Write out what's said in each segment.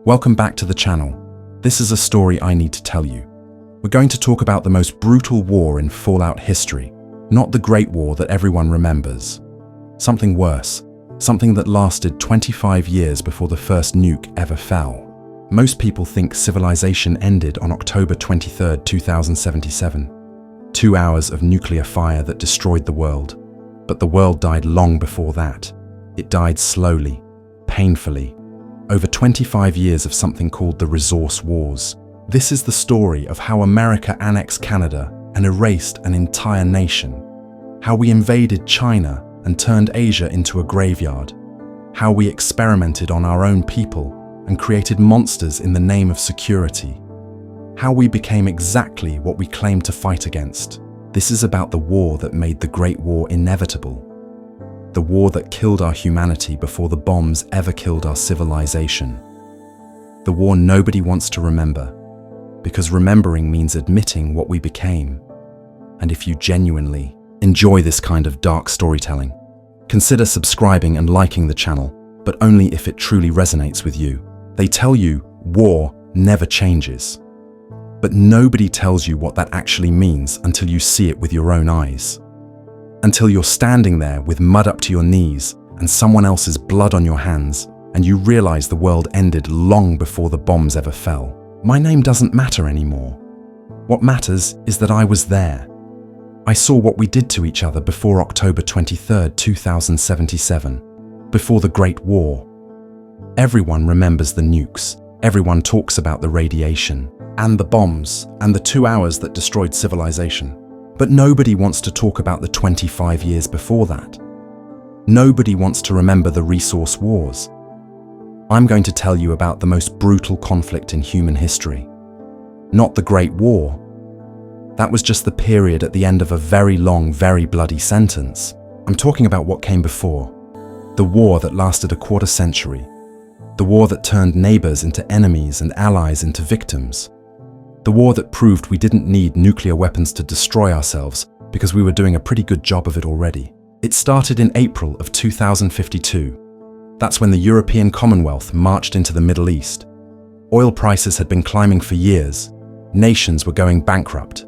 Welcome back to the channel. This is a story I need to tell you. We're going to talk about the most brutal war in Fallout history, not the Great War that everyone remembers. Something worse, something that lasted 25 years before the first nuke ever fell. Most people think civilization ended on October 23, 2077. 2 hours of nuclear fire that destroyed the world. But the world died long before that. It died slowly, painfully, over 25 years of something called the Resource Wars. This is the story of how America annexed Canada and erased an entire nation. How we invaded China and turned Asia into a graveyard. How we experimented on our own people and created monsters in the name of security. How we became exactly what we claimed to fight against. This is about the war that made the Great War inevitable. The war that killed our humanity before the bombs ever killed our civilization. The war nobody wants to remember, because remembering means admitting what we became. And if you genuinely enjoy this kind of dark storytelling, consider subscribing and liking the channel, but only if it truly resonates with you. They tell you war never changes. But nobody tells you what that actually means until you see it with your own eyes. Until you're standing there with mud up to your knees and someone else's blood on your hands, and you realize the world ended long before the bombs ever fell. My name doesn't matter anymore. What matters is that I was there. I saw what we did to each other before October 23, 2077, before the Great War. Everyone remembers the nukes. Everyone talks about the radiation and the bombs and the 2 hours that destroyed civilization. But nobody wants to talk about the 25 years before that. Nobody wants to remember the Resource Wars. I'm going to tell you about the most brutal conflict in human history. Not the Great War. That was just the period at the end of a very long, very bloody sentence. I'm talking about what came before. The war that lasted a quarter century. The war that turned neighbors into enemies and allies into victims. The war that proved we didn't need nuclear weapons to destroy ourselves because we were doing a pretty good job of it already. It started in April of 2052. That's when the European Commonwealth marched into the Middle East. Oil prices had been climbing for years. Nations were going bankrupt.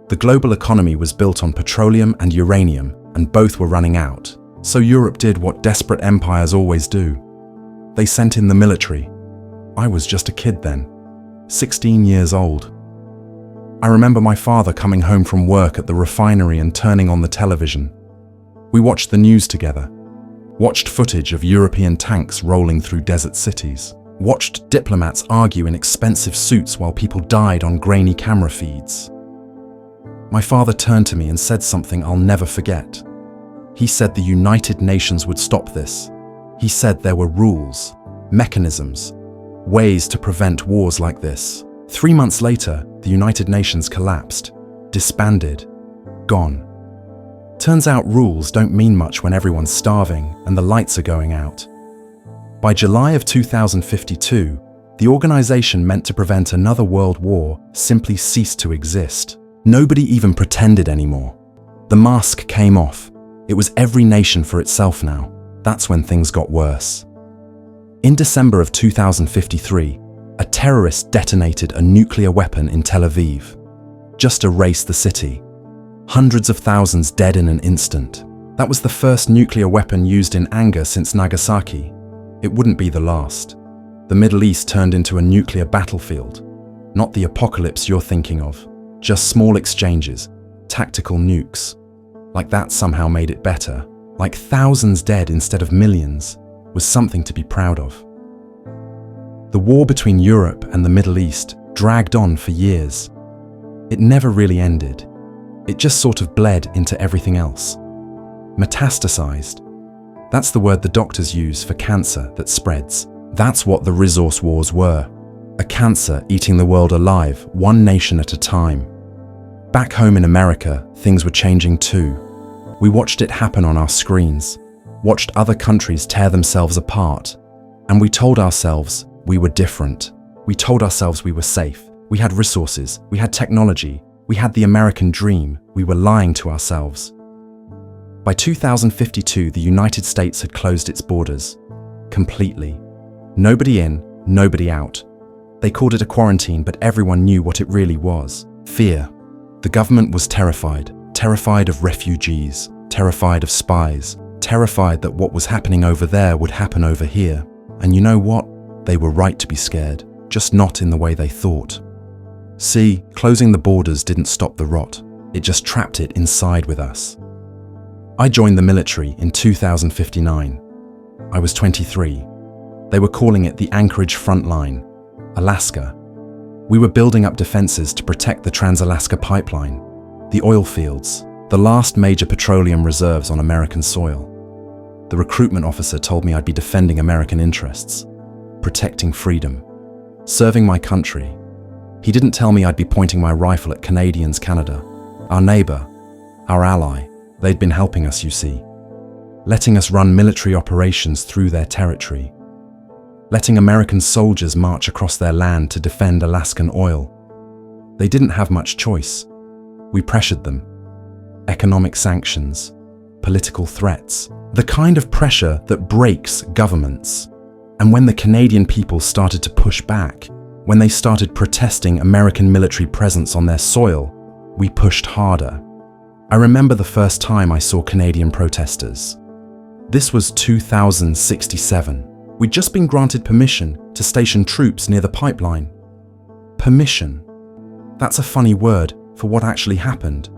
The global economy was built on petroleum and uranium, and both were running out. So Europe did what desperate empires always do. They sent in the military. I was just a kid then. 16 years old. I remember my father coming home from work at the refinery and turning on the television. We watched the news together, watched footage of European tanks rolling through desert cities, watched diplomats argue in expensive suits while people died on grainy camera feeds. My father turned to me and said something I'll never forget. He said the United Nations would stop this. He said there were rules, mechanisms, ways to prevent wars like this. 3 months later, the United Nations collapsed, disbanded, gone. Turns out rules don't mean much when everyone's starving and the lights are going out. By July of 2052, the organization meant to prevent another world war simply ceased to exist. Nobody even pretended anymore. The mask came off. It was every nation for itself now. That's when things got worse. In December of 2053, a terrorist detonated a nuclear weapon in Tel Aviv. Just erased the city. Hundreds of thousands dead in an instant. That was the first nuclear weapon used in anger since Nagasaki. It wouldn't be the last. The Middle East turned into a nuclear battlefield. Not the apocalypse you're thinking of. Just small exchanges, tactical nukes. Like that somehow made it better. Like thousands dead instead of millions. Was something to be proud of. The war between Europe and the Middle East dragged on for years. It never really ended. It just sort of bled into everything else. Metastasized. That's the word the doctors use for cancer that spreads. That's what the Resource Wars were. A cancer eating the world alive, one nation at a time. Back home in America, things were changing too. We watched it happen on our screens. Watched other countries tear themselves apart, and we told ourselves we were different. We told ourselves we were safe, we had resources, we had technology, we had the American dream. We were lying to ourselves. By 2052, the United States had closed its borders completely. Nobody in, nobody out. They called it a quarantine, but everyone knew what it really was: fear. The government was terrified of refugees, terrified of spies, terrified that what was happening over there would happen over here. And you know what? They were right to be scared, just not in the way they thought. See, closing the borders didn't stop the rot. It just trapped it inside with us. I joined the military in 2059. I was 23. They were calling it the Anchorage front line, Alaska. We were building up defenses to protect the Trans-Alaska Pipeline, the oil fields, the last major petroleum reserves on American soil. The recruitment officer told me I'd be defending American interests, protecting freedom, serving my country. He didn't tell me I'd be pointing my rifle at Canadians, Canada, our neighbor, our ally. They'd been helping us, you see, letting us run military operations through their territory, letting American soldiers march across their land to defend Alaskan oil. They didn't have much choice. We pressured them. Economic sanctions, political threats, the kind of pressure that breaks governments. And when the Canadian people started to push back, when they started protesting American military presence on their soil, we pushed harder. I remember the first time I saw Canadian protesters. This was 2067. We'd just been granted permission to station troops near the pipeline. Permission. That's a funny word for what actually happened.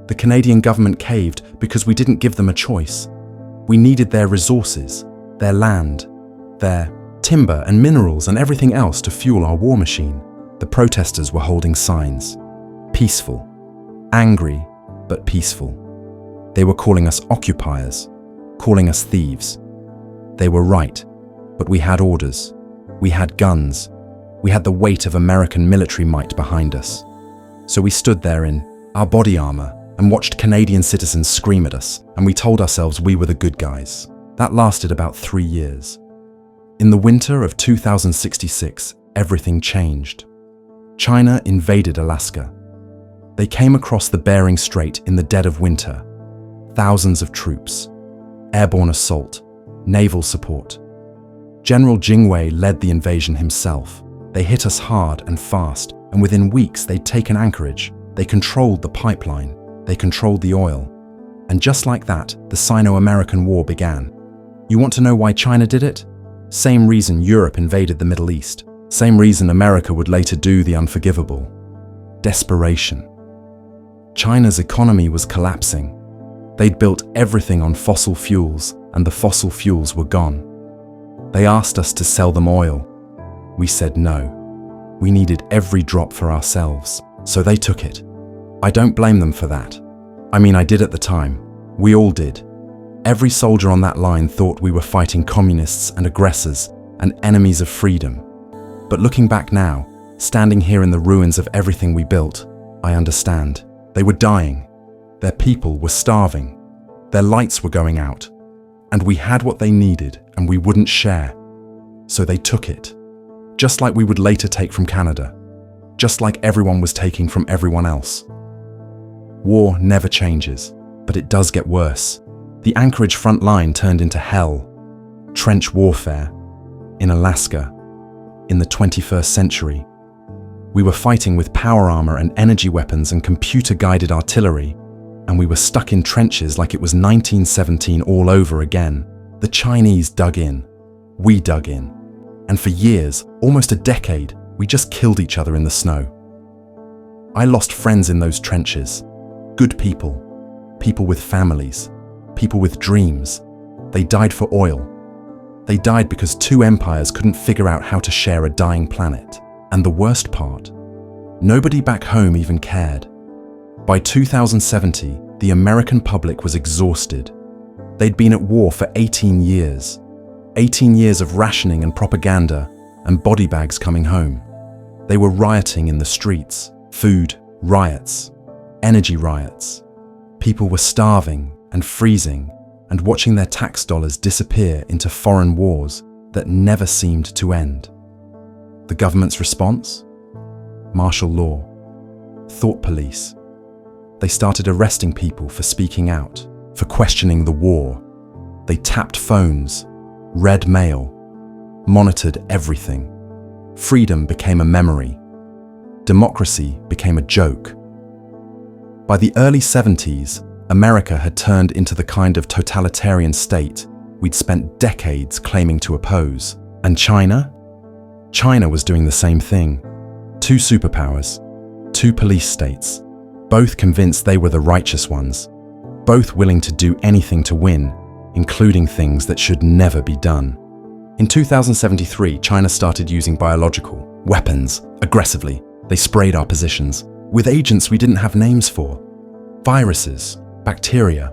The Canadian government caved because we didn't give them a choice. We needed their resources, their land, their timber and minerals and everything else to fuel our war machine. The protesters were holding signs. Peaceful. Angry, but peaceful. They were calling us occupiers, calling us thieves. They were right, but we had orders. We had guns. We had the weight of American military might behind us. So we stood there in our body armor and watched Canadian citizens scream at us, and we told ourselves we were the good guys. That lasted about 3 years. In the winter of 2066, everything changed. China invaded Alaska. They came across the Bering Strait in the dead of winter. Thousands of troops, airborne assault, naval support. General Jingwei led the invasion himself. They hit us hard and fast, and within weeks they'd taken Anchorage. They controlled the pipeline. They controlled the oil. And just like that, the Sino-American War began. You want to know why China did it? Same reason Europe invaded the Middle East. Same reason America would later do the unforgivable. Desperation. China's economy was collapsing. They'd built everything on fossil fuels, and the fossil fuels were gone. They asked us to sell them oil. We said no. We needed every drop for ourselves, so they took it. I don't blame them for that. I mean, I did at the time. We all did. Every soldier on that line thought we were fighting communists and aggressors and enemies of freedom. But looking back now, standing here in the ruins of everything we built, I understand. They were dying. Their people were starving. Their lights were going out. And we had what they needed, and we wouldn't share. So they took it. Just like we would later take from Canada. Just like everyone was taking from everyone else. War never changes, but it does get worse. The Anchorage front line turned into hell. Trench warfare. In Alaska. In the 21st century. We were fighting with power armor and energy weapons and computer-guided artillery, and we were stuck in trenches like it was 1917 all over again. The Chinese dug in. We dug in. And for years, almost a decade, we just killed each other in the snow. I lost friends in those trenches. Good people. People with families. People with dreams. They died for oil. They died because two empires couldn't figure out how to share a dying planet. And the worst part, nobody back home even cared. By 2070, the American public was exhausted. They'd been at war for 18 years. 18 years of rationing and propaganda and body bags coming home. They were rioting in the streets, food riots, energy riots. People were starving and freezing and watching their tax dollars disappear into foreign wars that never seemed to end. The government's response? Martial law. Thought police. They started arresting people for speaking out, for questioning the war. They tapped phones, read mail, monitored everything. Freedom became a memory. Democracy became a joke. By the early 70s, America had turned into the kind of totalitarian state we'd spent decades claiming to oppose. And China? China was doing the same thing. Two superpowers, two police states, both convinced they were the righteous ones, both willing to do anything to win, including things that should never be done. In 2073, China started using biological weapons aggressively. They sprayed our positions with agents we didn't have names for. Viruses, bacteria,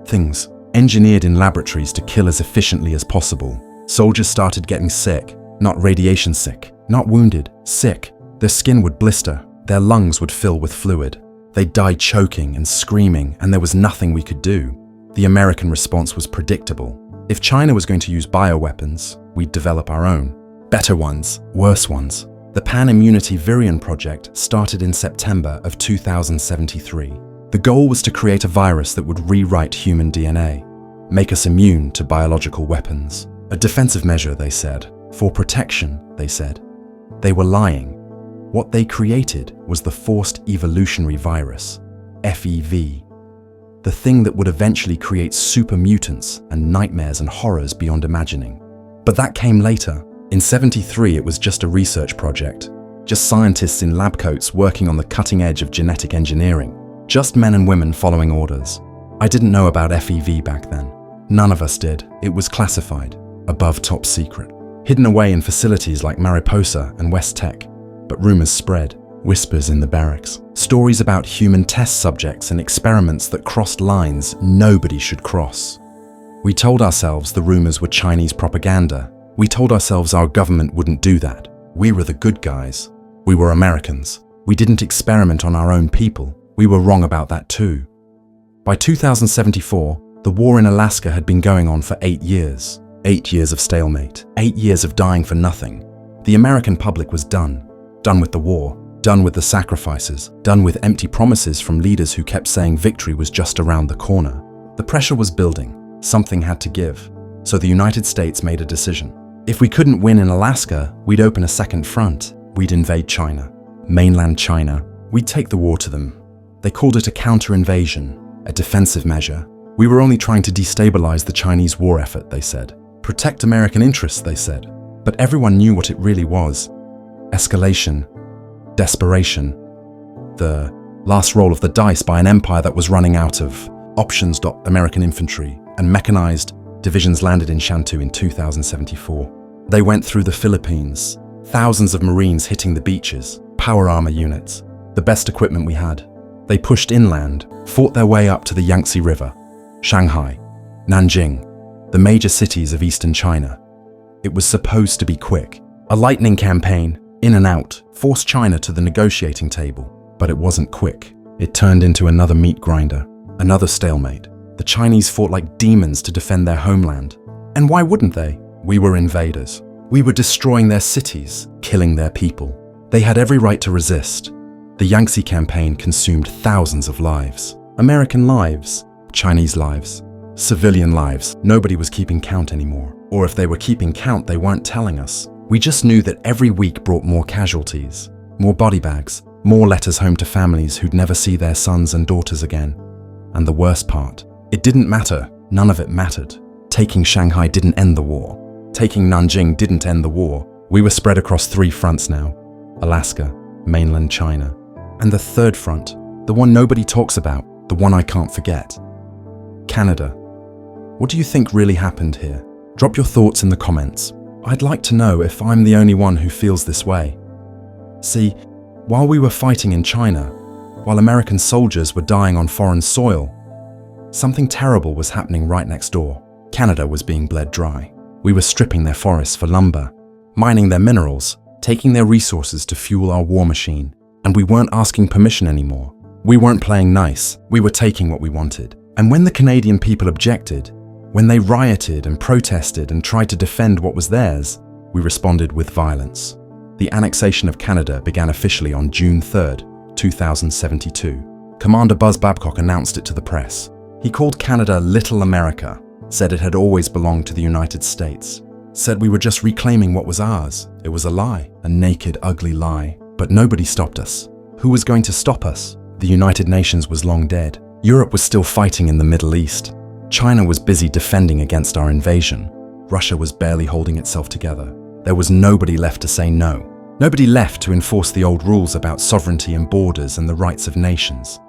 things engineered in laboratories to kill as efficiently as possible. Soldiers started getting sick, not radiation sick, not wounded, sick. Their skin would blister, their lungs would fill with fluid. They'd die choking and screaming, and there was nothing we could do. The American response was predictable. If China was going to use bioweapons, we'd develop our own. Better ones, worse ones. The Pan-Immunity Virion project started in September of 2073. The goal was to create a virus that would rewrite human DNA, make us immune to biological weapons. A defensive measure, they said. For protection, they said. They were lying. What they created was the forced evolutionary virus, FEV, the thing that would eventually create super mutants and nightmares and horrors beyond imagining. But that came later. In 73, it was just a research project, just scientists in lab coats working on the cutting edge of genetic engineering, just men and women following orders. I didn't know about FEV back then. None of us did. It was classified, above top secret, hidden away in facilities like Mariposa and West Tech. But rumors spread, whispers in the barracks, stories about human test subjects and experiments that crossed lines nobody should cross. We told ourselves the rumors were Chinese propaganda. We told ourselves our government wouldn't do that. We were the good guys. We were Americans. We didn't experiment on our own people. We were wrong about that too. By 2074, the war in Alaska had been going on for 8 years. 8 years of stalemate. 8 years of dying for nothing. The American public was done. Done with the war. Done with the sacrifices. Done with empty promises from leaders who kept saying victory was just around the corner. The pressure was building. Something had to give. So the United States made a decision. If we couldn't win in Alaska, we'd open a second front. We'd invade China. Mainland China. We'd take the war to them. They called it a counter-invasion, a defensive measure. We were only trying to destabilize the Chinese war effort, they said. Protect American interests, they said. But everyone knew what it really was. Escalation. Desperation. The last roll of the dice by an empire that was running out of options. American infantry and mechanized divisions landed in Shantou in 2074. They went through the Philippines, thousands of Marines hitting the beaches, power armor units, the best equipment we had. They pushed inland, fought their way up to the Yangtze River, Shanghai, Nanjing, the major cities of eastern China. It was supposed to be quick. A lightning campaign, in and out, forced China to the negotiating table. But it wasn't quick. It turned into another meat grinder, another stalemate. The Chinese fought like demons to defend their homeland. And why wouldn't they? We were invaders. We were destroying their cities, killing their people. They had every right to resist. The Yangtze campaign consumed thousands of lives. American lives, Chinese lives, civilian lives. Nobody was keeping count anymore. Or if they were keeping count, they weren't telling us. We just knew that every week brought more casualties, more body bags, more letters home to families who'd never see their sons and daughters again. And the worst part, it didn't matter. None of it mattered. Taking Shanghai didn't end the war. Taking Nanjing didn't end the war. We were spread across 3 fronts now. Alaska, mainland China. And the third front, the one nobody talks about, the one I can't forget. Canada. What do you think really happened here? Drop your thoughts in the comments. I'd like to know if I'm the only one who feels this way. See, while we were fighting in China, while American soldiers were dying on foreign soil, something terrible was happening right next door. Canada was being bled dry. We were stripping their forests for lumber, mining their minerals, taking their resources to fuel our war machine. And we weren't asking permission anymore. We weren't playing nice. We were taking what we wanted. And when the Canadian people objected, when they rioted and protested and tried to defend what was theirs, we responded with violence. The annexation of Canada began officially on June 3rd, 2072. Commander Buzz Babcock announced it to the press. He called Canada Little America, said it had always belonged to the United States, said we were just reclaiming what was ours. It was a lie, a naked, ugly lie. But nobody stopped us. Who was going to stop us? The United Nations was long dead. Europe was still fighting in the Middle East. China was busy defending against our invasion. Russia was barely holding itself together. There was nobody left to say no. Nobody left to enforce the old rules about sovereignty and borders and the rights of nations.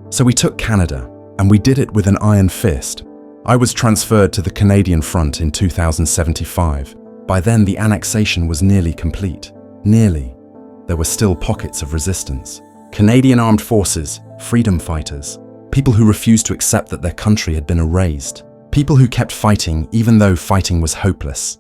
So we took Canada, and we did it with an iron fist. I was transferred to the Canadian front in 2075. By then, the annexation was nearly complete. Nearly. There were still pockets of resistance. Canadian armed forces, freedom fighters, people who refused to accept that their country had been erased. People who kept fighting even though fighting was hopeless.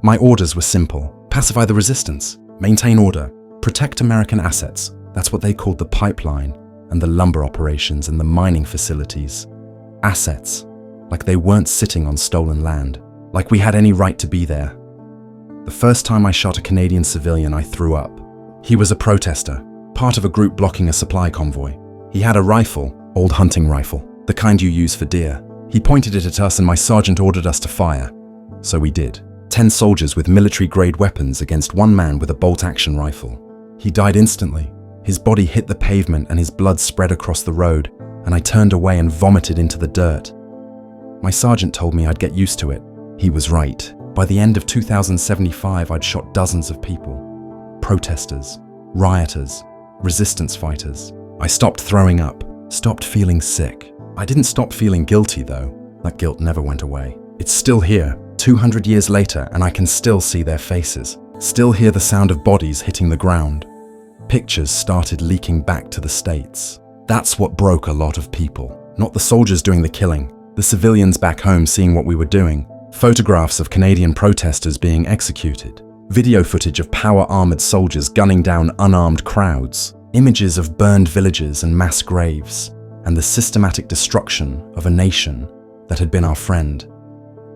My orders were simple. Pacify the resistance. Maintain order. Protect American assets. That's what they called the pipeline and the lumber operations and the mining facilities. Assets. Like they weren't sitting on stolen land. Like we had any right to be there. The first time I shot a Canadian civilian, I threw up. He was a protester, part of a group blocking a supply convoy. He had a rifle, old hunting rifle, the kind you use for deer. He pointed it at us and my sergeant ordered us to fire. So we did. 10 soldiers with military-grade weapons against one man with a bolt-action rifle. He died instantly. His body hit the pavement and his blood spread across the road, and I turned away and vomited into the dirt. My sergeant told me I'd get used to it. He was right. By the end of 2075, I'd shot dozens of people. Protesters, rioters, resistance fighters. I stopped throwing up, stopped feeling sick. I didn't stop feeling guilty though. That guilt never went away. It's still here, 200 years later, and I can still see their faces. Still hear the sound of bodies hitting the ground. Pictures started leaking back to the States. That's what broke a lot of people. Not the soldiers doing the killing, the civilians back home seeing what we were doing. Photographs of Canadian protesters being executed. Video footage of power-armored soldiers gunning down unarmed crowds. Images of burned villages and mass graves. And the systematic destruction of a nation that had been our friend.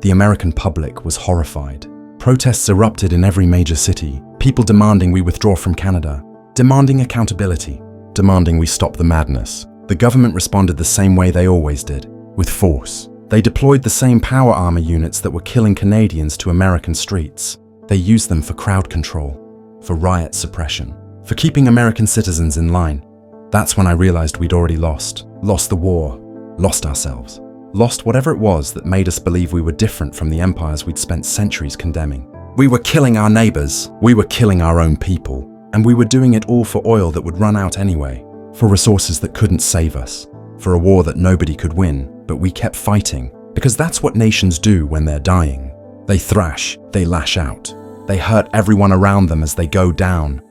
The American public was horrified. Protests erupted in every major city. People demanding we withdraw from Canada. Demanding accountability. Demanding we stop the madness. The government responded the same way they always did. With force. They deployed the same power armor units that were killing Canadians to American streets. They used them for crowd control, for riot suppression, for keeping American citizens in line. That's when I realized we'd already lost. Lost the war. Lost ourselves. Lost whatever it was that made us believe we were different from the empires we'd spent centuries condemning. We were killing our neighbors. We were killing our own people. And we were doing it all for oil that would run out anyway. For resources that couldn't save us. For a war that nobody could win. But we kept fighting, because that's what nations do when they're dying. They thrash, they lash out, they hurt everyone around them as they go down.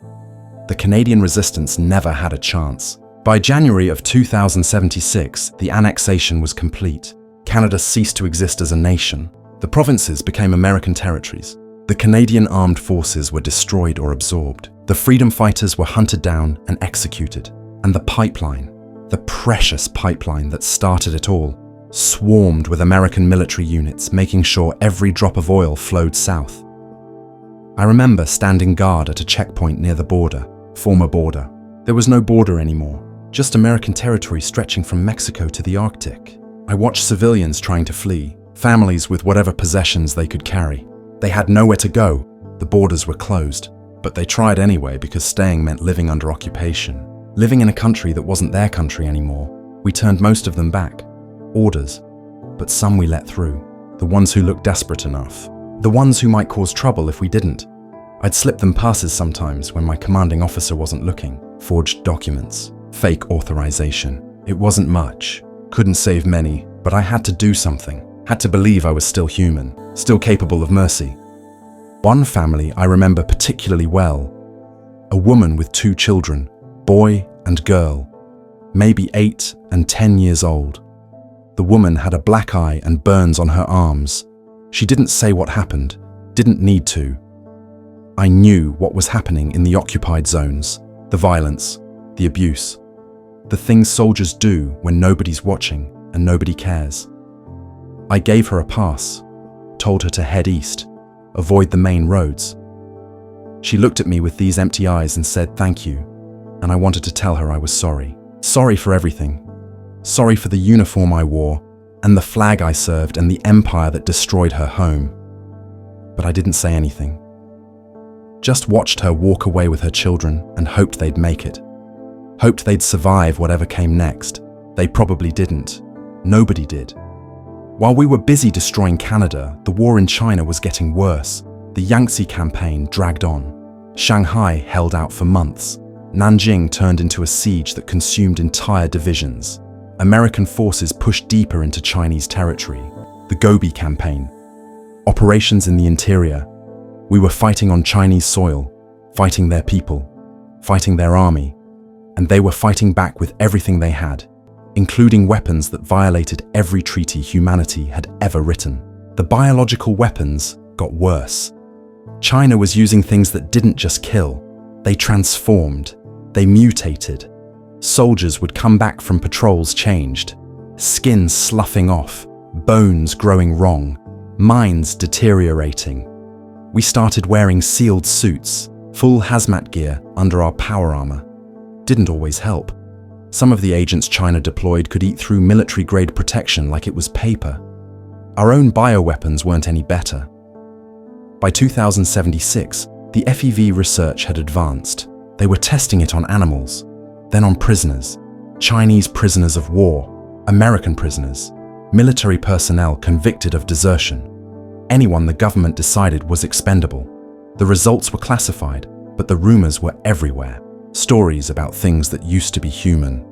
The Canadian resistance never had a chance. By January of 2076, the annexation was complete. Canada ceased to exist as a nation. The provinces became American territories. The Canadian armed forces were destroyed or absorbed. The freedom fighters were hunted down and executed. And the pipeline, the precious pipeline that started it all, swarmed with American military units, making sure every drop of oil flowed south. I remember standing guard at a checkpoint near the border, former border. There was no border anymore, just American territory stretching from Mexico to the Arctic. I watched civilians trying to flee, families with whatever possessions they could carry. They had nowhere to go, the borders were closed, but they tried anyway because staying meant living under occupation. Living in a country that wasn't their country anymore. We turned most of them back. Orders, but some we let through. The ones who looked desperate enough. The ones who might cause trouble if we didn't. I'd slip them passes sometimes when my commanding officer wasn't looking. Forged documents, fake authorization. It wasn't much, couldn't save many, but I had to do something. Had to believe I was still human, still capable of mercy. One family I remember particularly well. A woman with 2 children, boy and girl, maybe 8 and 10 years old. The woman had a black eye and burns on her arms. She didn't say what happened, didn't need to. I knew what was happening in the occupied zones, the violence, the abuse, the things soldiers do when nobody's watching and nobody cares. I gave her a pass, told her to head east, avoid the main roads. She looked at me with these empty eyes and said thank you, and I wanted to tell her I was sorry. Sorry for everything. Sorry for the uniform I wore, and the flag I served, and the empire that destroyed her home. but I didn't say anything. Just watched her walk away with her children and hoped they'd make it. Hoped they'd survive whatever came next. They probably didn't. Nobody did. While we were busy destroying Canada, the war in China was getting worse. The Yangtze campaign dragged on. Shanghai held out for months. Nanjing turned into a siege that consumed entire divisions. American forces pushed deeper into Chinese territory. The Gobi campaign. Operations in the interior. We were fighting on Chinese soil, fighting their people, fighting their army, and they were fighting back with everything they had, including weapons that violated every treaty humanity had ever written. The biological weapons got worse. China was using things that didn't just kill, they transformed, they mutated. Soldiers would come back from patrols changed, skin sloughing off, bones growing wrong, minds deteriorating. We started wearing sealed suits, full hazmat gear under our power armor. Didn't always help. Some of the agents China deployed could eat through military-grade protection like it was paper. Our own bioweapons weren't any better. By 2076, the FEV research had advanced. They were testing it on animals, then on prisoners, Chinese prisoners of war, American prisoners, military personnel convicted of desertion. Anyone the government decided was expendable. The results were classified, but the rumors were everywhere. Stories about things that used to be human,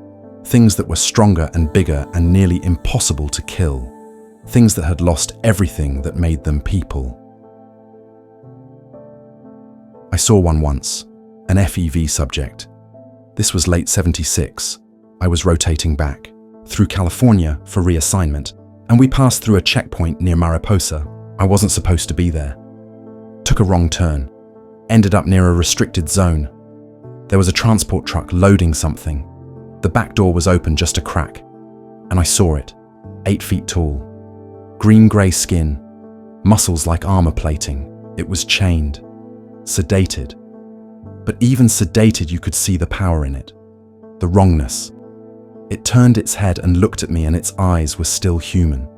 things that were stronger and bigger and nearly impossible to kill, things that had lost everything that made them people. I saw one once, an FEV subject. This was late '76. I was rotating back, through California for reassignment, and we passed through a checkpoint near Mariposa. I wasn't supposed to be there. Took a wrong turn, ended up near a restricted zone. There was a transport truck loading something. The back door was open just a crack, and I saw it, 8 feet tall. Green-grey skin, muscles like armor plating. It was chained, sedated. But even sedated, you could see the power in it, the wrongness. It turned its head and looked at me, and its eyes were still human,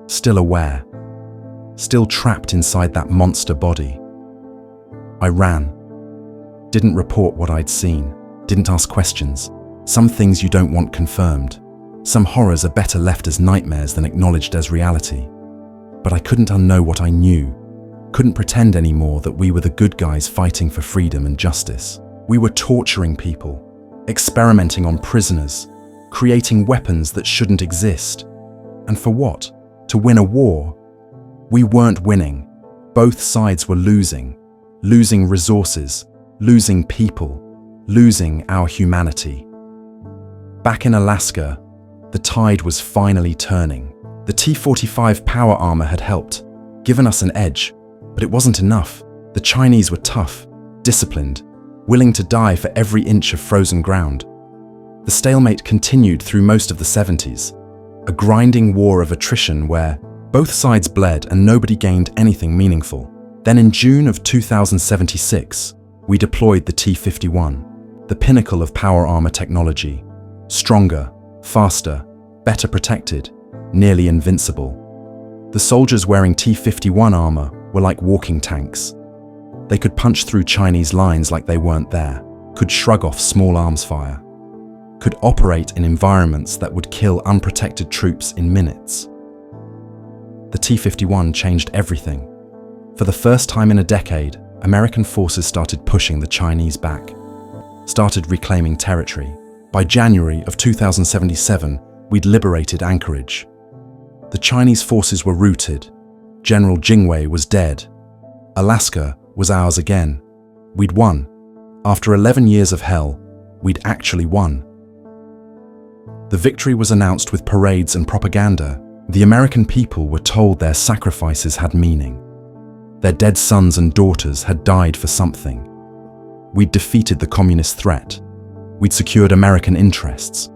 still aware, still trapped inside that monster body. I ran. Didn't report what I'd seen, didn't ask questions. Some things you don't want confirmed. Some horrors are better left as nightmares than acknowledged as reality. But I couldn't unknow what I knew. Couldn't pretend anymore that we were the good guys fighting for freedom and justice. We were torturing people, experimenting on prisoners, creating weapons that shouldn't exist. And for what? To win a war? We weren't winning. Both sides were losing. Losing resources, losing people, losing our humanity. Back in Alaska, the tide was finally turning. The T-45 power armor had helped, given us an edge, but it wasn't enough. The Chinese were tough, disciplined, willing to die for every inch of frozen ground. The stalemate continued through most of the 70s, a grinding war of attrition where both sides bled and nobody gained anything meaningful. Then in June of 2076, we deployed the T-51, the pinnacle of power armor technology. Stronger, faster, better protected, nearly invincible. The soldiers wearing T-51 armor were like walking tanks. They could punch through Chinese lines like they weren't there, could shrug off small arms fire, could operate in environments that would kill unprotected troops in minutes. The T-51 changed everything. For the first time in a decade, American forces started pushing the Chinese back, started reclaiming territory. By January of 2077, we'd liberated Anchorage. The Chinese forces were routed. General Jingwei was dead. Alaska was ours again. We'd won. After 11 years of hell, we'd actually won. The victory was announced with parades and propaganda. The American people were told their sacrifices had meaning. Their dead sons and daughters had died for something. We'd defeated the communist threat. We'd secured American interests.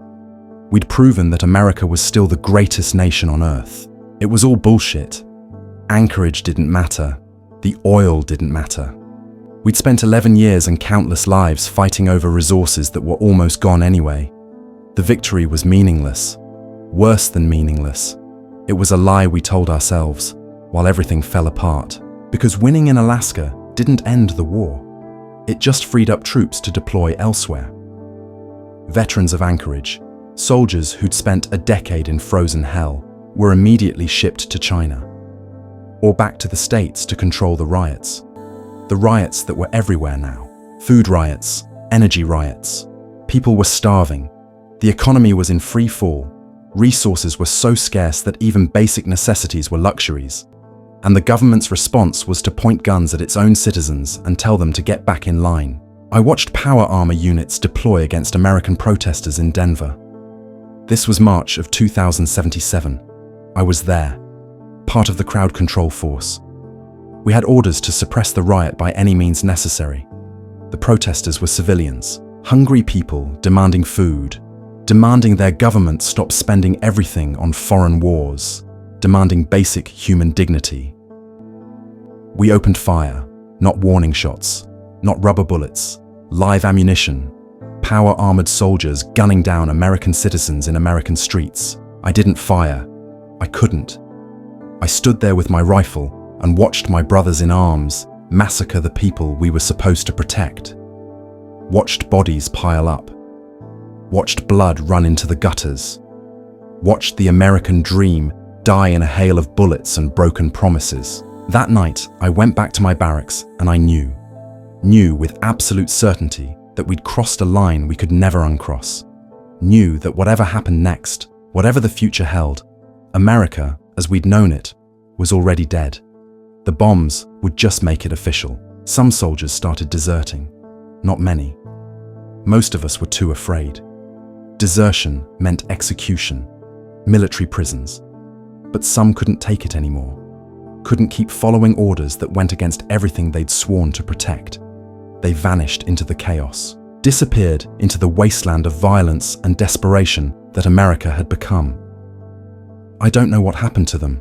We'd proven that America was still the greatest nation on earth. It was all bullshit. Anchorage didn't matter. The oil didn't matter. We'd spent 11 years and countless lives fighting over resources that were almost gone anyway. The victory was meaningless. Worse than meaningless. It was a lie we told ourselves, while everything fell apart. Because winning in Alaska didn't end the war. It just freed up troops to deploy elsewhere. Veterans of Anchorage, soldiers who'd spent a decade in frozen hell, were immediately shipped to China, or back to the States to control the riots. The riots that were everywhere now. Food riots, energy riots. People were starving. The economy was in free fall. Resources were so scarce that even basic necessities were luxuries. And the government's response was to point guns at its own citizens and tell them to get back in line. I watched power armor units deploy against American protesters in Denver. This was March of 2077. I was there, part of the crowd control force. We had orders to suppress the riot by any means necessary. The protesters were civilians, hungry people demanding food, demanding their government stop spending everything on foreign wars, demanding basic human dignity. We opened fire, not warning shots, not rubber bullets, live ammunition, power-armored soldiers gunning down American citizens in American streets. I didn't fire. I couldn't. I stood there with my rifle and watched my brothers in arms massacre the people we were supposed to protect. Watched bodies pile up. Watched blood run into the gutters. Watched the American dream die in a hail of bullets and broken promises. That night, I went back to my barracks and I knew with absolute certainty that we'd crossed a line we could never uncross. Knew that whatever happened next, whatever the future held, America, as we'd known it, was already dead. The bombs would just make it official. Some soldiers started deserting. Not many. Most of us were too afraid. Desertion meant execution, military prisons. But some couldn't take it anymore. Couldn't keep following orders that went against everything they'd sworn to protect. They vanished into the chaos, disappeared into the wasteland of violence and desperation that America had become. I don't know what happened to them.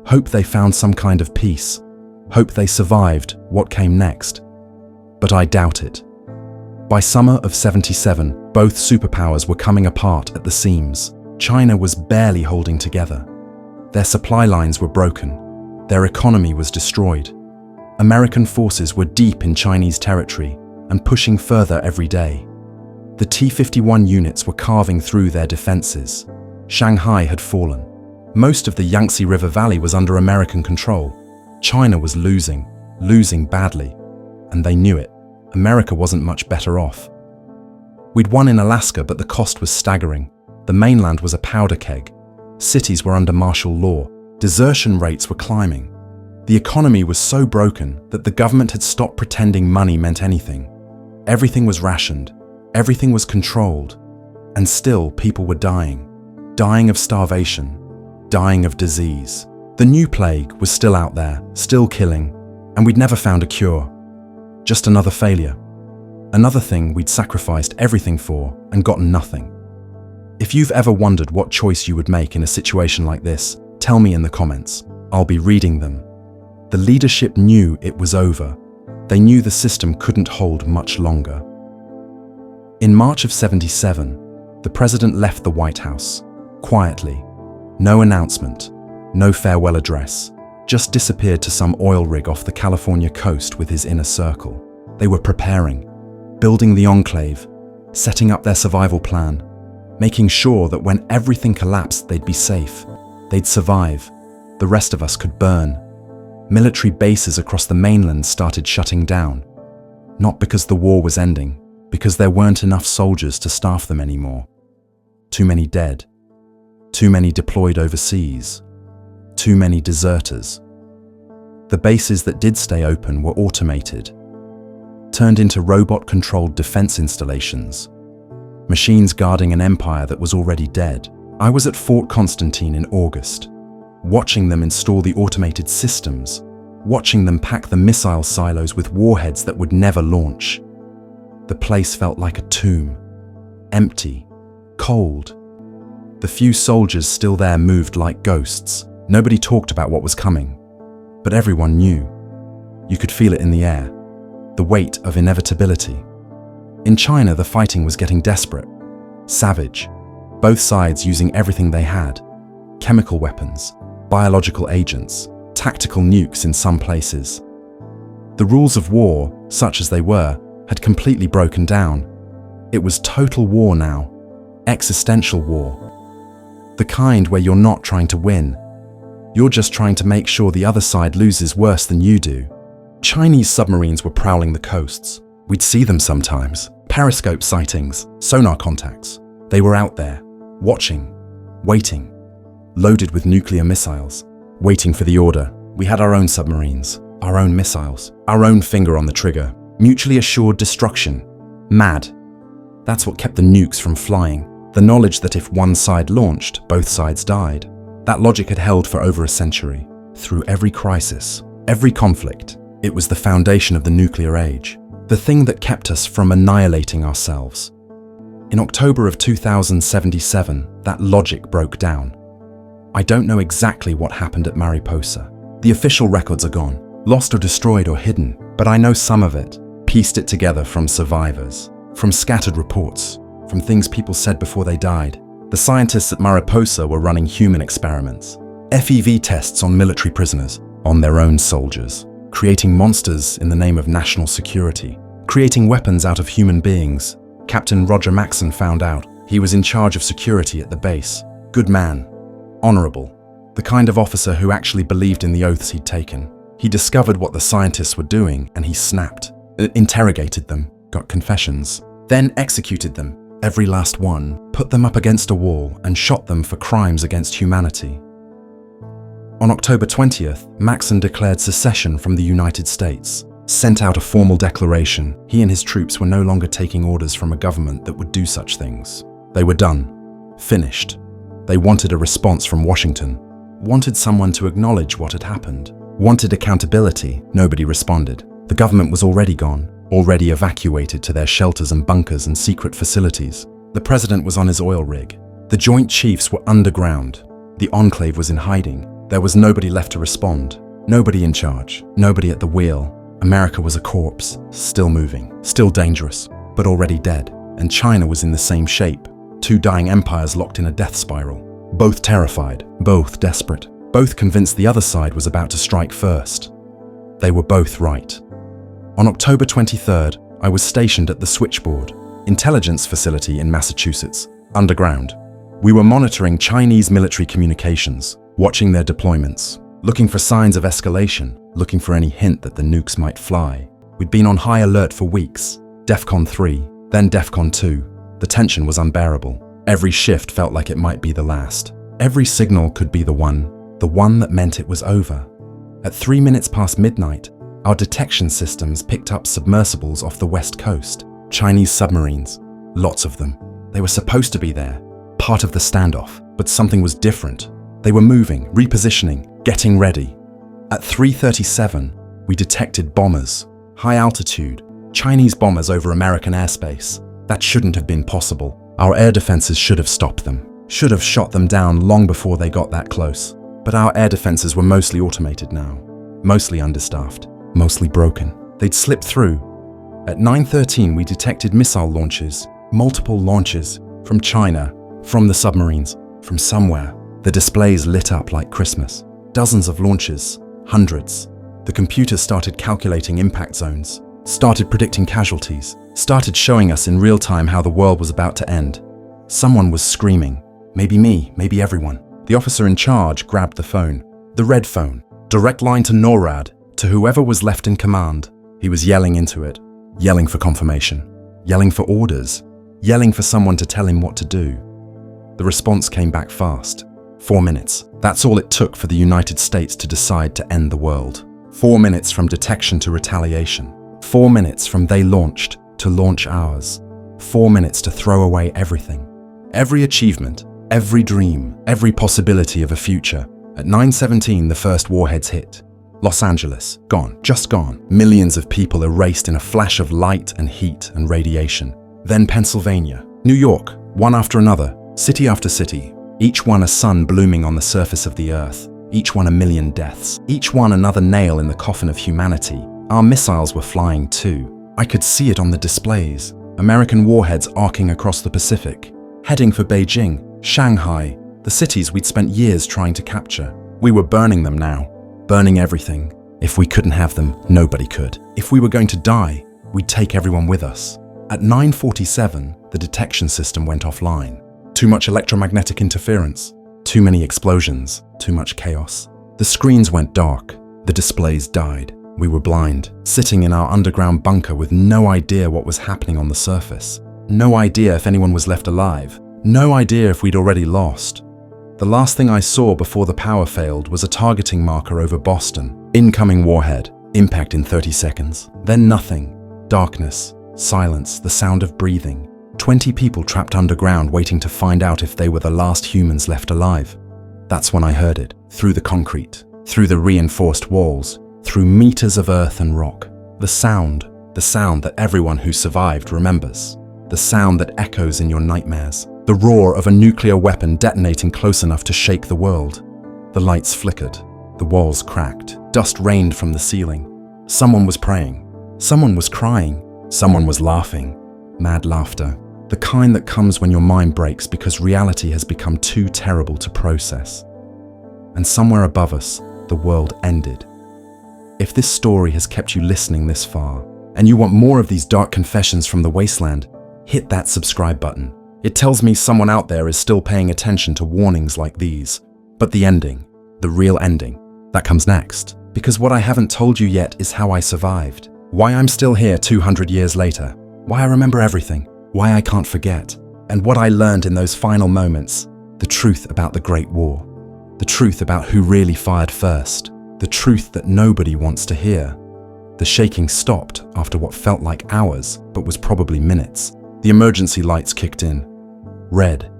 Hope they found some kind of peace. Hope they survived what came next. But I doubt it. By summer of '77, both superpowers were coming apart at the seams. China was barely holding together. Their supply lines were broken. Their economy was destroyed. American forces were deep in Chinese territory and pushing further every day. The T-51 units were carving through their defenses. Shanghai had fallen. Most of the Yangtze River Valley was under American control. China was losing badly, and they knew it. America wasn't much better off. We'd won in Alaska, but the cost was staggering. The mainland was a powder keg. Cities were under martial law. Desertion rates were climbing. The economy was so broken that the government had stopped pretending money meant anything. Everything was rationed. Everything was controlled. And still, people were dying. Dying of starvation. Dying of disease. The new plague was still out there, still killing, and we'd never found a cure. Just another failure. Another thing we'd sacrificed everything for and gotten nothing. If you've ever wondered what choice you would make in a situation like this, tell me in the comments. I'll be reading them. The leadership knew it was over. They knew the system couldn't hold much longer. In March of '77, the president left the White House, quietly. No announcement, no farewell address, just disappeared to some oil rig off the California coast with his inner circle. They were preparing, building the enclave, setting up their survival plan, making sure that when everything collapsed, they'd be safe. They'd survive. The rest of us could burn. Military bases across the mainland started shutting down. Not because the war was ending, because there weren't enough soldiers to staff them anymore. Too many dead. Too many deployed overseas. Too many deserters. The bases that did stay open were automated, turned into robot-controlled defense installations, machines guarding an empire that was already dead. I was at Fort Constantine in August, watching them install the automated systems, watching them pack the missile silos with warheads that would never launch. The place felt like a tomb, empty, cold. The few soldiers still there moved like ghosts. Nobody talked about what was coming, but everyone knew. You could feel it in the air, the weight of inevitability. In China, the fighting was getting desperate, savage, both sides using everything they had: chemical weapons, biological agents, tactical nukes in some places. The rules of war, such as they were, had completely broken down. It was total war now, existential war. The kind where you're not trying to win. You're just trying to make sure the other side loses worse than you do. Chinese submarines were prowling the coasts. We'd see them sometimes. Periscope sightings, sonar contacts. They were out there, watching, waiting, loaded with nuclear missiles, waiting for the order. We had our own submarines, our own missiles, our own finger on the trigger. Mutually assured destruction. Mad. That's what kept the nukes from flying. The knowledge that if one side launched, both sides died. That logic had held for over a century. Through every crisis, every conflict, it was the foundation of the nuclear age. The thing that kept us from annihilating ourselves. In October of 2077, that logic broke down. I don't know exactly what happened at Mariposa. The official records are gone, lost or destroyed or hidden, but I know some of it, pieced it together from survivors, from scattered reports, from things people said before they died. The scientists at Mariposa were running human experiments, FEV tests on military prisoners, on their own soldiers, creating monsters in the name of national security, creating weapons out of human beings. Captain Roger Maxson found out. He was in charge of security at the base. Good man, honorable, the kind of officer who actually believed in the oaths he'd taken. He discovered what the scientists were doing and he snapped, interrogated them, got confessions, then executed them, every last one, put them up against a wall and shot them for crimes against humanity. On October 20th, Maxson declared secession from the United States, sent out a formal declaration. He and his troops were no longer taking orders from a government that would do such things. They were done, finished. They wanted a response from Washington, wanted someone to acknowledge what had happened, wanted accountability. Nobody responded. The government was already gone, already evacuated to their shelters and bunkers and secret facilities. The president was on his oil rig. The Joint Chiefs were underground. The enclave was in hiding. There was nobody left to respond. Nobody in charge. Nobody at the wheel. America was a corpse, still moving, still dangerous, but already dead. And China was in the same shape. Two dying empires locked in a death spiral. Both terrified, both desperate, both convinced the other side was about to strike first. They were both right. On October 23rd, I was stationed at the Switchboard, intelligence facility in Massachusetts, underground. We were monitoring Chinese military communications, watching their deployments, looking for signs of escalation, looking for any hint that the nukes might fly. We'd been on high alert for weeks. DEFCON 3, then DEFCON 2. The tension was unbearable. Every shift felt like it might be the last. Every signal could be the one that meant it was over. At 3 minutes past midnight, our detection systems picked up submersibles off the west coast. Chinese submarines, lots of them. They were supposed to be there, part of the standoff, but something was different. They were moving, repositioning, getting ready. At 3:37, we detected bombers, high altitude, Chinese bombers over American airspace. That shouldn't have been possible. Our air defenses should have stopped them, should have shot them down long before they got that close. But our air defenses were mostly automated now, mostly understaffed, mostly broken. They'd slipped through. At 9:13, we detected missile launches, multiple launches, from China, from the submarines, from somewhere. The displays lit up like Christmas. Dozens of launches, hundreds. The computer started calculating impact zones, started predicting casualties, started showing us in real time how the world was about to end. Someone was screaming. Maybe me, maybe everyone. The officer in charge grabbed the phone. The red phone. Direct line to NORAD, to whoever was left in command. He was yelling into it, yelling for confirmation, yelling for orders, yelling for someone to tell him what to do. The response came back fast. 4 minutes. That's all it took for the United States to decide to end the world. 4 minutes from detection to retaliation. 4 minutes from they launched to launch ours. 4 minutes to throw away everything. Every achievement, every dream, every possibility of a future. At 9:17, the first warheads hit. Los Angeles, gone, just gone. Millions of people erased in a flash of light and heat and radiation. Then Pennsylvania, New York, one after another, city after city. Each one a sun blooming on the surface of the earth. Each one a million deaths. Each one another nail in the coffin of humanity. Our missiles were flying too. I could see it on the displays. American warheads arcing across the Pacific, heading for Beijing, Shanghai, the cities we'd spent years trying to capture. We were burning them now. burning everything. If we couldn't have them, nobody could. If we were going to die, we'd take everyone with us. At 9:47, the detection system went offline. Too much electromagnetic interference, too many explosions, too much chaos. The screens went dark, the displays died. We were blind, sitting in our underground bunker with no idea what was happening on the surface. No idea if anyone was left alive. No idea if we'd already lost. The last thing I saw before the power failed was a targeting marker over Boston. Incoming warhead. Impact in 30 seconds. Then nothing. Darkness. Silence. The sound of breathing. 20 people trapped underground waiting to find out if they were the last humans left alive. That's when I heard it. Through the concrete. Through the reinforced walls. Through meters of earth and rock. The sound that everyone who survived remembers. The sound that echoes in your nightmares. The roar of a nuclear weapon detonating close enough to shake the world. The lights flickered. The walls cracked. Dust rained from the ceiling. Someone was praying. Someone was crying. Someone was laughing. Mad laughter. The kind that comes when your mind breaks because reality has become too terrible to process. And somewhere above us, the world ended. If this story has kept you listening this far, and you want more of these dark confessions from the wasteland, hit that subscribe button. It tells me someone out there is still paying attention to warnings like these. But the ending, the real ending, that comes next. Because what I haven't told you yet is how I survived. Why I'm still here 200 years later. Why I remember everything. Why I can't forget. And what I learned in those final moments. The truth about the Great War. The truth about who really fired first. The truth that nobody wants to hear. The shaking stopped after what felt like hours, but was probably minutes. The emergency lights kicked in. Red.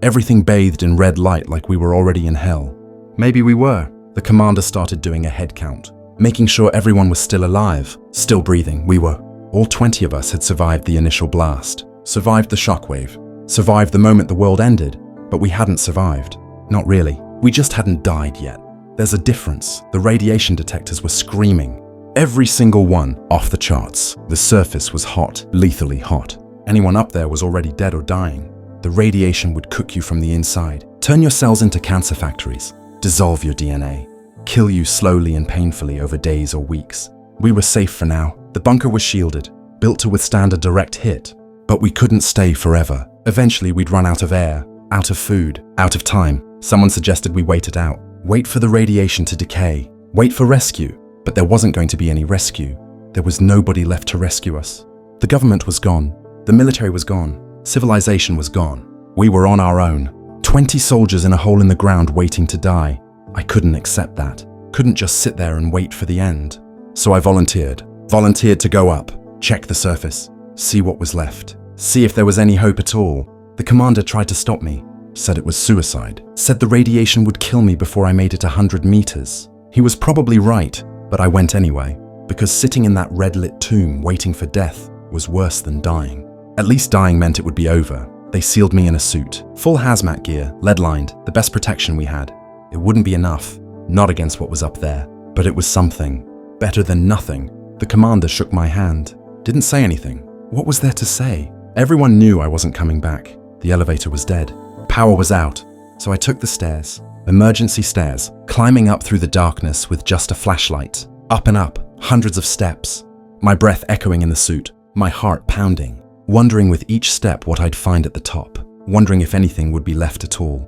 Everything bathed in red light like we were already in hell. Maybe we were. The commander started doing a head count, making sure everyone was still alive, still breathing. We were. All 20 of us had survived the initial blast, survived the shockwave, survived the moment the world ended, but we hadn't survived. Not really. We just hadn't died yet. There's a difference. The radiation detectors were screaming. Every single one off the charts. The surface was hot, lethally hot. Anyone up there was already dead or dying. The radiation would cook you from the inside, turn your cells into cancer factories, dissolve your DNA, kill you slowly and painfully over days or weeks. We were safe for now. The bunker was shielded, built to withstand a direct hit. But we couldn't stay forever. Eventually we'd run out of air, out of food, out of time. Someone suggested we wait it out. Wait for the radiation to decay. Wait for rescue. But there wasn't going to be any rescue. There was nobody left to rescue us. The government was gone. The military was gone. Civilization was gone. We were on our own. 20 soldiers in a hole in the ground waiting to die. I couldn't accept that. Couldn't just sit there and wait for the end. So I volunteered. Volunteered to go up, check the surface, see what was left, see if there was any hope at all. The commander tried to stop me, said it was suicide, said the radiation would kill me before I made it 100 meters. He was probably right, but I went anyway, because sitting in that red-lit tomb waiting for death was worse than dying. At least dying meant it would be over. They sealed me in a suit, full hazmat gear, lead-lined, the best protection we had. It wouldn't be enough, not against what was up there, but it was something. Better than nothing. The commander shook my hand, didn't say anything. What was there to say? Everyone knew I wasn't coming back. The elevator was dead. Power was out. So I took the stairs, emergency stairs, climbing up through the darkness with just a flashlight. Up and up, hundreds of steps. My breath echoing in the suit, my heart pounding, wondering with each step what I'd find at the top, wondering if anything would be left at all.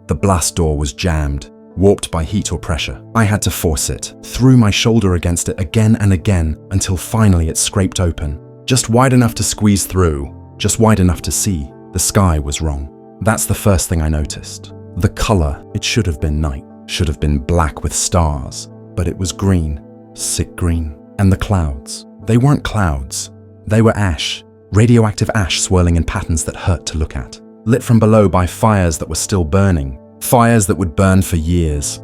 The blast door was jammed, warped by heat or pressure. I had to force it, threw my shoulder against it again and again until finally it scraped open. Just wide enough to squeeze through, just wide enough to see. The sky was wrong. That's the first thing I noticed. The color, it should have been night, should have been black with stars, but it was green, sick green. And the clouds, they weren't clouds. They were ash, radioactive ash swirling in patterns that hurt to look at. Lit from below by fires that were still burning. Fires that would burn for years.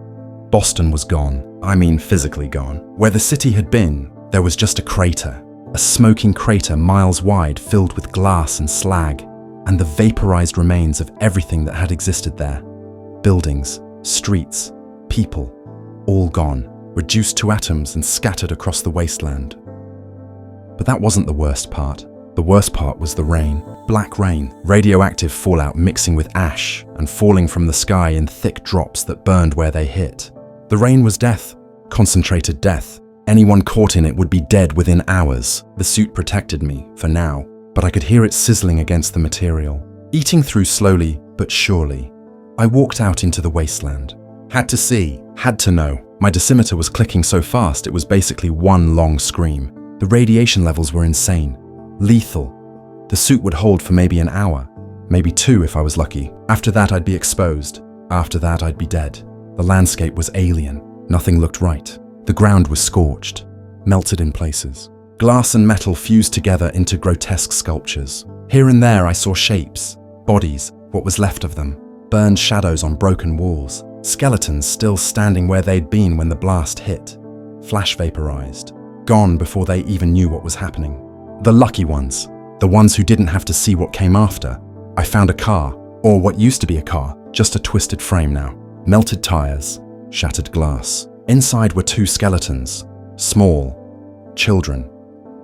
Boston was gone. I mean physically gone. Where the city had been, there was just a crater. A smoking crater miles wide filled with glass and slag, and the vaporized remains of everything that had existed there. Buildings, streets, people, all gone, reduced to atoms and scattered across the wasteland. But that wasn't the worst part. The worst part was the rain. Black rain, radioactive fallout mixing with ash and falling from the sky in thick drops that burned where they hit. The rain was death, Concentrated death. Anyone caught in it would be dead within hours. The suit protected me, for now, but I could hear it sizzling against the material. Eating through slowly but surely, I walked out into the wasteland. Had to see, had to know. My dosimeter was clicking so fast it was basically one long scream. The radiation levels were insane. Lethal. The suit would hold for maybe an hour, maybe 2 if I was lucky. After that I'd be exposed. After that I'd be dead. The landscape was alien. Nothing looked right. The ground was scorched, melted in places. Glass and metal fused together into grotesque sculptures. Here and there I saw shapes, bodies, what was left of them, burned shadows on broken walls, skeletons still standing where they'd been when the blast hit, flash vaporized, gone before they even knew what was happening. The lucky ones, the ones who didn't have to see what came after. I found a car, or what used to be a car, just a twisted frame now. Melted tires, shattered glass. Inside were 2 skeletons, small, children,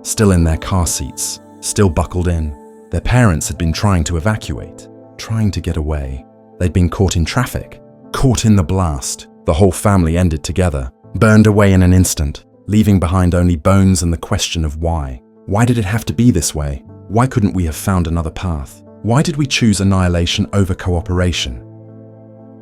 still in their car seats, still buckled in. Their parents had been trying to evacuate, trying to get away. They'd been caught in traffic, caught in the blast. The whole family ended together, burned away in an instant, leaving behind only bones and the question of why. Why did it have to be this way? Why couldn't we have found another path? Why did we choose annihilation over cooperation?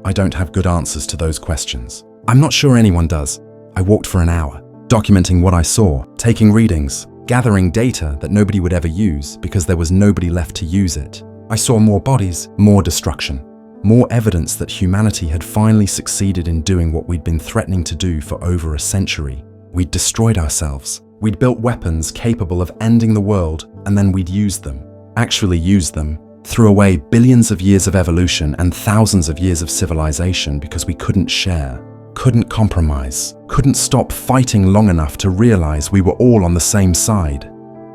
I don't have good answers to those questions. I'm not sure anyone does. I walked for an hour, documenting what I saw, taking readings, gathering data that nobody would ever use because there was nobody left to use it. I saw more bodies, more destruction, more evidence that humanity had finally succeeded in doing what we'd been threatening to do for over a century. We'd destroyed ourselves. We'd built weapons capable of ending the world, and then we'd used them, actually used them, threw away billions of years of evolution and thousands of years of civilization because we couldn't share, couldn't compromise, couldn't stop fighting long enough to realize we were all on the same side.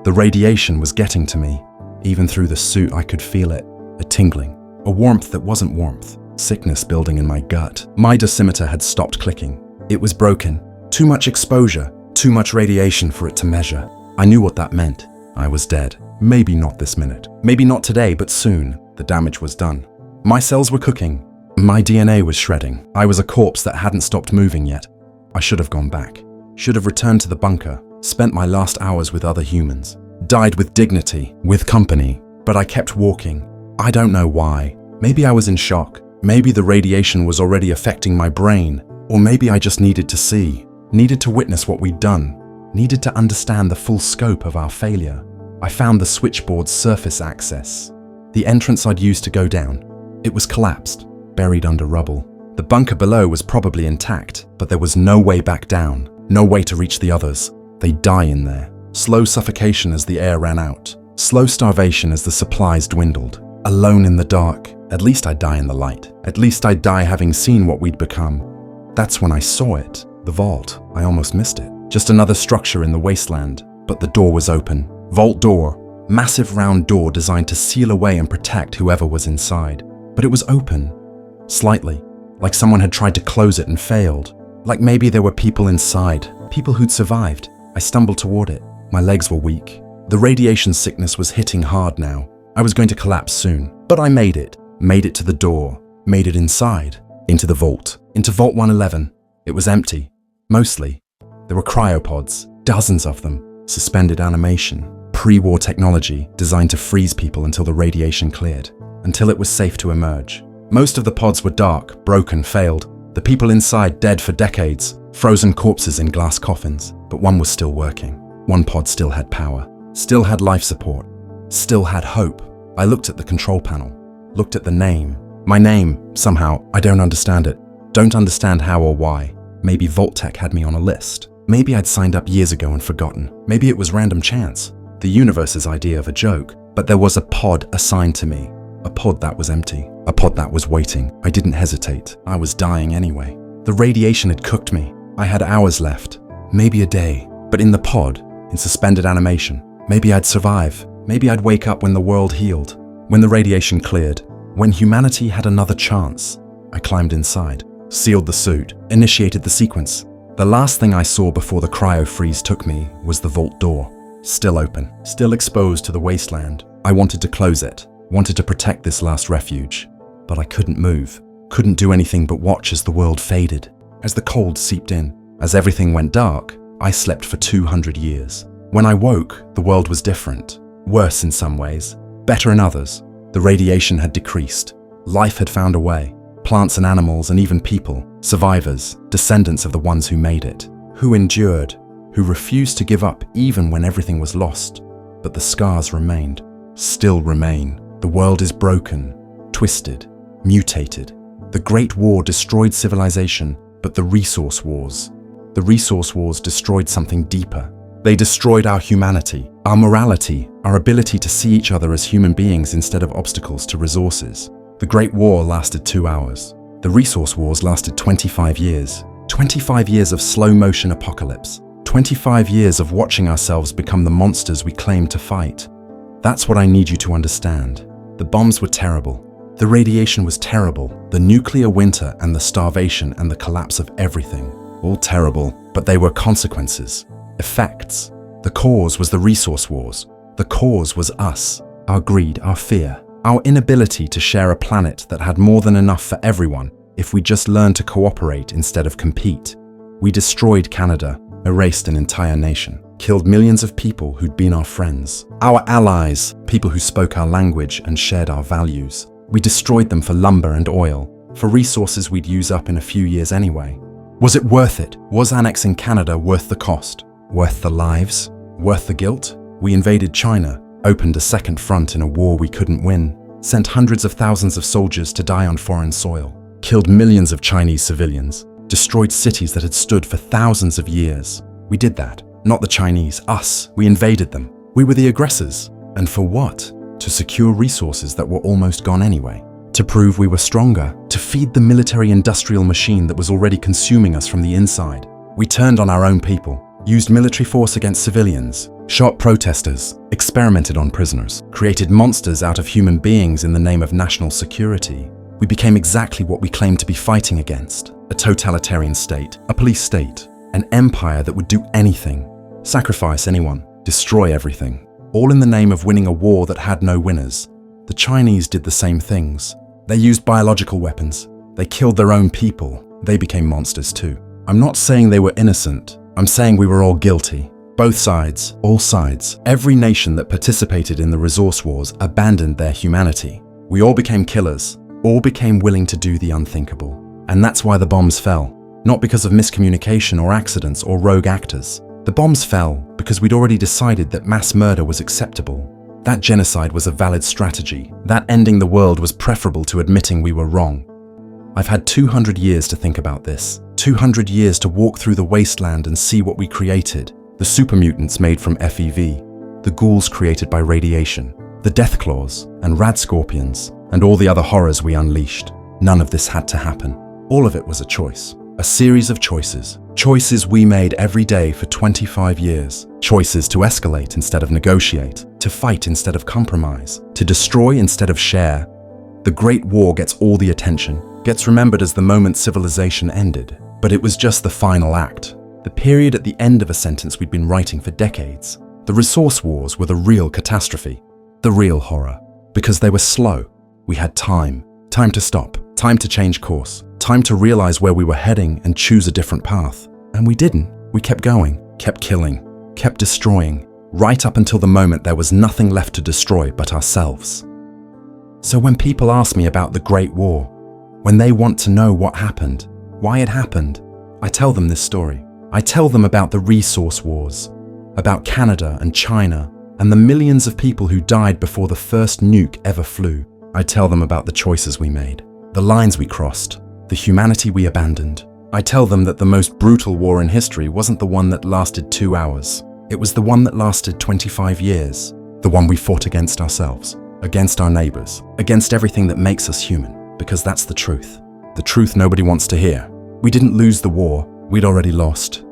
The radiation was getting to me. Even through the suit I could feel it, a tingling, a warmth that wasn't warmth, sickness building in my gut. My dosimeter had stopped clicking. It was broken. Too much exposure, too much radiation for it to measure. I knew what that meant. I was dead. Maybe not this minute. Maybe not today, but soon. The damage was done. My cells were cooking. My DNA was shredding. I was a corpse that hadn't stopped moving yet. I should have gone back. Should have returned to the bunker, spent my last hours with other humans. Died with dignity, with company. But I kept walking. I don't know why. Maybe I was in shock. Maybe the radiation was already affecting my brain. Or maybe I just needed to see. Needed to witness what we'd done. Needed to understand the full scope of our failure. I found the switchboard's surface access. The entrance I'd used to go down. It was collapsed, buried under rubble. The bunker below was probably intact, but there was no way back down. No way to reach the others. They'd die in there. Slow suffocation as the air ran out. Slow starvation as the supplies dwindled. Alone in the dark. At least I'd die in the light. At least I'd die having seen what we'd become. That's when I saw it. The vault. I almost missed it. Just another structure in the wasteland. But the door was open. Vault door. Massive round door designed to seal away and protect whoever was inside. But it was open. Slightly. Like someone had tried to close it and failed. Like maybe there were people inside. People who'd survived. I stumbled toward it. My legs were weak. The radiation sickness was hitting hard now. I was going to collapse soon. But I made it. Made it to the door. Made it inside. Into the vault. Into Vault 111. It was empty. Mostly. There were cryopods. Dozens of them. Suspended animation. Pre-war technology designed to freeze people until the radiation cleared. Until it was safe to emerge. Most of the pods were dark, broken, failed. The people inside dead for decades. Frozen corpses in glass coffins. But one was still working. One pod still had power. Still had life support. Still had hope. I looked at the control panel. Looked at the name. My name, somehow, I don't understand it. Don't understand how or why. Maybe Vault-Tec had me on a list. Maybe I'd signed up years ago and forgotten. Maybe it was random chance. The universe's idea of a joke. But there was a pod assigned to me. A pod that was empty. A pod that was waiting. I didn't hesitate. I was dying anyway. The radiation had cooked me. I had hours left. Maybe a day. But in the pod, in suspended animation, maybe I'd survive. Maybe I'd wake up when the world healed. When the radiation cleared. When humanity had another chance. I climbed inside. Sealed the suit. Initiated the sequence. The last thing I saw before the cryo freeze took me was the vault door. Still open. Still exposed to the wasteland. I wanted to close it. Wanted to protect this last refuge. But I couldn't move. Couldn't do anything but watch as the world faded. As the cold seeped in. As everything went dark, I slept for 200 years. When I woke, the world was different. Worse in some ways, better in others. The radiation had decreased. Life had found a way. Plants and animals and even people, survivors, descendants of the ones who made it, who endured, who refused to give up even when everything was lost. But the scars remained, still remain. The world is broken, twisted, mutated. The Great War destroyed civilization, but the resource wars destroyed something deeper. They destroyed our humanity, our morality, our ability to see each other as human beings instead of obstacles to resources. The Great War lasted 2 hours. The resource wars lasted 25 years. 25 years of slow-motion apocalypse. 25 years of watching ourselves become the monsters we claim to fight. That's what I need you to understand. The bombs were terrible. The radiation was terrible. The nuclear winter and the starvation and the collapse of everything. All terrible, but they were consequences, effects. The cause was the resource wars. The cause was us, our greed, our fear, our inability to share a planet that had more than enough for everyone if we just learned to cooperate instead of compete. We destroyed Canada, erased an entire nation, killed millions of people who'd been our friends, our allies, people who spoke our language and shared our values. We destroyed them for lumber and oil, for resources we'd use up in a few years anyway. Was it worth it? Was annexing Canada worth the cost? Worth the lives? Worth the guilt? We invaded China, opened a second front in a war we couldn't win, sent hundreds of thousands of soldiers to die on foreign soil, killed millions of Chinese civilians, destroyed cities that had stood for thousands of years. We did that. Not the Chinese, us. We invaded them. We were the aggressors. And for what? To secure resources that were almost gone anyway. To prove we were stronger. To feed the military-industrial machine that was already consuming us from the inside. We turned on our own people, used military force against civilians, shot protesters, experimented on prisoners, created monsters out of human beings in the name of national security. We became exactly what we claimed to be fighting against. A totalitarian state, a police state, an empire that would do anything, sacrifice anyone, destroy everything, all in the name of winning a war that had no winners. The Chinese did the same things. They used biological weapons. They killed their own people. They became monsters too. I'm not saying they were innocent. I'm saying we were all guilty. Both sides, all sides. Every nation that participated in the resource wars abandoned their humanity. We all became killers. All became willing to do the unthinkable. And that's why the bombs fell. Not because of miscommunication or accidents or rogue actors. The bombs fell because we'd already decided that mass murder was acceptable. That genocide was a valid strategy. That ending the world was preferable to admitting we were wrong. I've had 200 years to think about this. 200 years to walk through the wasteland and see what we created. The supermutants made from FEV. The ghouls created by radiation. The death claws and rad scorpions and all the other horrors we unleashed. None of this had to happen. All of it was a choice. A series of choices. Choices we made every day for 25 years. Choices to escalate instead of negotiate, to fight instead of compromise, to destroy instead of share. The Great War gets all the attention, gets remembered as the moment civilization ended. But it was just the final act, the period at the end of a sentence we'd been writing for decades. The resource wars were the real catastrophe, the real horror, because they were slow. We had time to stop, time to change course, time to realize where we were heading and choose a different path. And we didn't. We kept going, kept killing, kept destroying, right up until the moment there was nothing left to destroy but ourselves. So when people ask me about the Great War, when they want to know what happened, why it happened, I tell them this story. I tell them about the resource wars, about Canada and China, and the millions of people who died before the first nuke ever flew. I tell them about the choices we made, the lines we crossed, the humanity we abandoned. I tell them that the most brutal war in history wasn't the one that lasted 2 hours. It was the one that lasted 25 years. The one we fought against ourselves, against our neighbors, against everything that makes us human, because that's the truth. The truth nobody wants to hear. We didn't lose the war. We'd already lost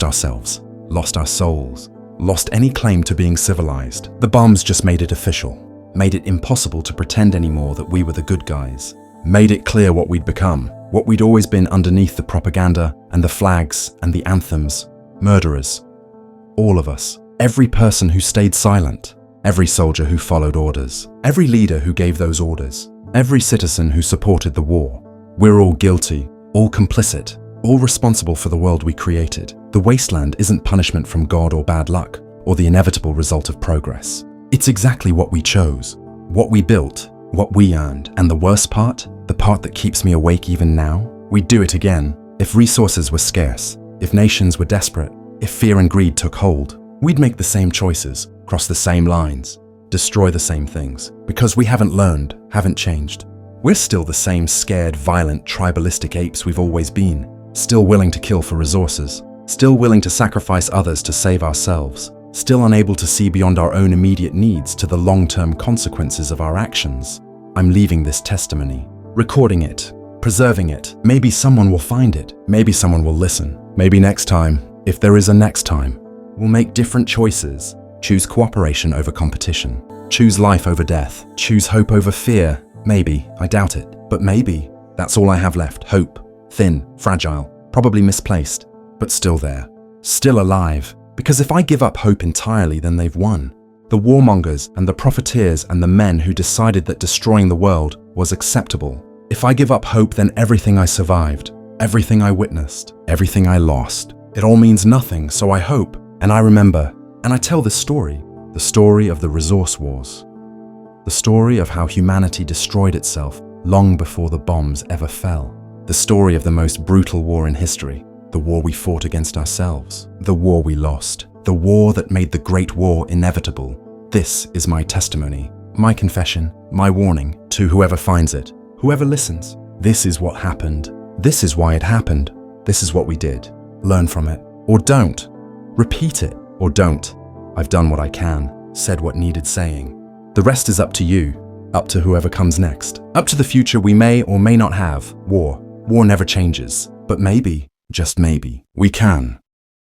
ourselves, lost our souls, lost any claim to being civilized. The bombs just made it official, made it impossible to pretend anymore that we were the good guys, made it clear what we'd become, what we'd always been underneath the propaganda and the flags and the anthems, murderers. All of us, every person who stayed silent, every soldier who followed orders, every leader who gave those orders, every citizen who supported the war. We're all guilty, all complicit, all responsible for the world we created. The wasteland isn't punishment from God or bad luck, or the inevitable result of progress. It's exactly what we chose, what we built, what we earned, and the worst part, the part that keeps me awake even now, we'd do it again. If resources were scarce, if nations were desperate, if fear and greed took hold, we'd make the same choices, cross the same lines, destroy the same things, because we haven't learned, haven't changed. We're still the same scared, violent, tribalistic apes we've always been, still willing to kill for resources, still willing to sacrifice others to save ourselves, still unable to see beyond our own immediate needs to the long-term consequences of our actions. I'm leaving this testimony, recording it, preserving it. Maybe someone will find it, maybe someone will listen. Maybe next time, if there is a next time, we'll make different choices, choose cooperation over competition, choose life over death, choose hope over fear. Maybe, I doubt it, but maybe. That's all I have left, hope. Thin, fragile, probably misplaced, but still there, still alive. Because if I give up hope entirely, then they've won. The warmongers and the profiteers and the men who decided that destroying the world was acceptable. If I give up hope, then everything I survived, everything I witnessed, everything I lost, it all means nothing, so I hope, and I remember, and I tell this story, the story of the resource wars. The story of how humanity destroyed itself long before the bombs ever fell. The story of the most brutal war in history, the war we fought against ourselves, the war we lost, the war that made the Great War inevitable. This is my testimony, my confession, my warning to whoever finds it, whoever listens. This is what happened. This is why it happened. This is what we did. Learn from it, or don't. Repeat it, or don't. I've done what I can, said what needed saying. The rest is up to you, up to whoever comes next, up to the future we may or may not have. War never changes, but maybe, just maybe, we can.